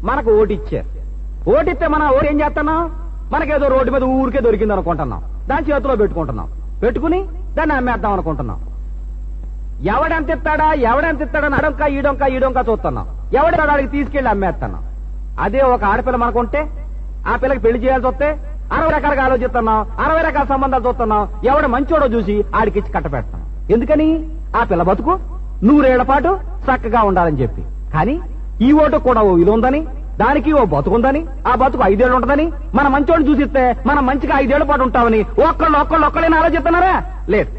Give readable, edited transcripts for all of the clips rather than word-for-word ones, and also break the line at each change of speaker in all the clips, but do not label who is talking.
మనకు ఓటిచ్చారు. ఓటిస్తే మనం ఓటు ఏం చేస్తున్నాం? మనకేదో రోడ్డు మీద ఊరికే దొరికింది అనుకుంటున్నాం, దాని చేతిలో పెట్టుకుని దాన్ని అమ్మేద్దాం అనుకుంటున్నాం. ఎవడెంత ఇస్తాడని ఈడొంక చూస్తున్నాం. ఎవడాడికి తీసుకెళ్లి అమ్మేస్తున్నాం. అదే ఒక ఆడపిల్ల మనకుంటే ఆ పిల్లకి పెళ్లి చేయాల్సి వస్తే 60 రకాలుగా ఆలోచిస్తున్నాం, 60 రకాల సంబంధాలు చూస్తున్నాం. ఎవడ మంచోడో చూసి ఆడికిచ్చి కట్టపెడతాం. ఎందుకని? ఆ పిల్ల బతుకు 100 ఏళ్ల పాటు చక్కగా ఉండాలని చెప్పి. కానీ ఈ ఓటు కూడా ఓ విలువ ఉందని, దానికి ఓ బతుకుందని, ఆ బతుకు 5 ఏళ్ళు ఉంటుందని, మన మంచోడిని చూసిస్తే మనం మంచిగా 5 ఏళ్ల పాటు ఉంటామని ఒక్కళ్ళైనా ఆలోచిస్తున్నారా? లేదు.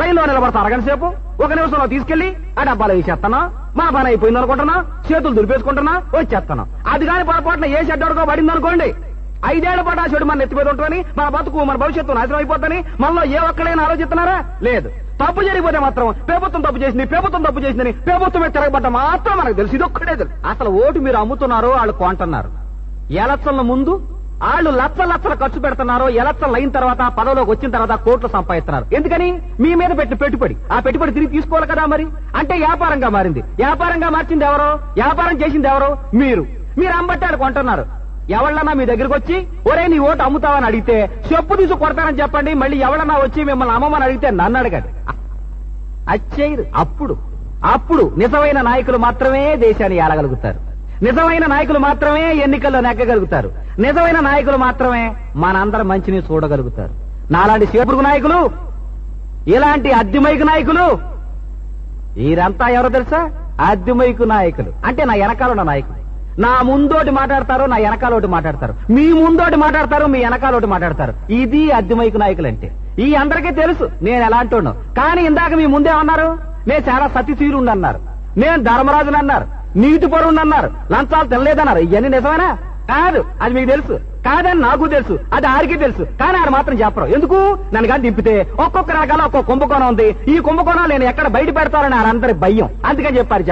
లైన్లో నిలబడతా అరగంట సేపు, 1 నిమిషంలో తీసుకెళ్లి ఆ డబ్బాలో వేసేస్తున్నా, మా పని అయిపోయింది అనుకుంటున్నా, చేతులు దులిపేసుకుంటున్నా, వచ్చేస్తున్నాం. అది కాని పొరపాటున ఏ షెడ్డోడుకో పడింది అనుకోండి, 5 ఏళ్ల పాటు ఆ చెడు మన నెత్తి మీద ఉంటుందని, మన బతుకు మన భవిష్యత్తు నాశనం అయిపోతుందని మనలో ఏ ఒక్కడైనా ఆలోచిస్తున్నారా? లేదు. తప్పు జరిగిపోతే మాత్రం ప్రభుత్వం తప్పు చేసిందని ప్రభుత్వమే తిరగబడ్డ మాత్రం మనకు తెలుసు. ఇది ఒక్కడే తెలుసు. అసలు ఓటు మీరు అమ్ముతున్నారు, వాళ్ళు కొంటున్నారు. ఎలక్షన్ల ముందు వాళ్ళు లక్షలు ఖర్చు పెడుతున్నారు, ఎలక్షన్లు అయిన తర్వాత పదవిలోకి వచ్చిన తర్వాత కోట్లు సంపాదిస్తున్నారు. ఎందుకని? మీ మీద పెట్టిన పెట్టుబడి. ఆ పెట్టుబడి తిరిగి తీసుకోవాలి కదా. మరి అంటే వ్యాపారంగా మారింది. వ్యాపారంగా మార్చింది ఎవరో? వ్యాపారం చేసింది ఎవరో? మీరు అమ్మట్టారు, కొంటున్నారు. ఎవళ్ళన్నా మీ దగ్గరకు వచ్చి ఒరే నీ ఓటు అమ్ముతావని అడిగితే చెప్పు తీసు కొడతానని చెప్పండి. మళ్ళీ ఎవళ్ళన్నా వచ్చి మిమ్మల్ని అమ్మమని అడిగితే నన్ను అడగండి. అచ్చేయరు. అప్పుడు నిజమైన నాయకులు మాత్రమే దేశాన్ని ఏలగలుగుతారు. నిజమైన నాయకులు మాత్రమే ఎన్నికల్లో నెగ్గగలుగుతారు. నిజమైన నాయకులు మాత్రమే మనందరం మంచిని చూడగలుగుతారు. నాలాంటి చేపురుగు నాయకులు, ఇలాంటి అద్దెమైకు నాయకులు, వీరంతా ఎవరో తెలుసా? అద్దెమైకు నాయకులు. అంటే నా వెనకాల ఉన్న నాయకులు. నా ముందోటి మాట్లాడతారు, నా వెనకాలోటి మాట్లాడతారు. మీ ముందోటి మాట్లాడతారు, మీ వెనకాలోటి మాట్లాడతారు. ఇది అద్దెమైకు నాయకులు అంటే. ఈ అందరికీ తెలుసు నేను ఎలాంటోను. కానీ ఇందాక మీ ముందేమన్నారు? నేను చాలా సత్యశీలుండి అన్నారు, నేను ధర్మరాజుని అన్నారు, నీటి పరువుని అన్నారు, లంచాలు తినలేదన్నారు. ఇవన్నీ నిజమేనా? కాదు. అది మీకు తెలుసు. కాదని నాకు తెలుసు, అది ఆడికి తెలుసు. కానీ ఆయన మాత్రం చెప్పరు. ఎందుకు? నన్ను కానీ దింపితే ఒక్కొక్క రకాల ఒక్కొక్క కుంభకోణం ఉంది. ఈ కుంభకోణం నేను ఎక్కడ బయట పెడతారని అందరి భయం. అందుకని చెప్పారు.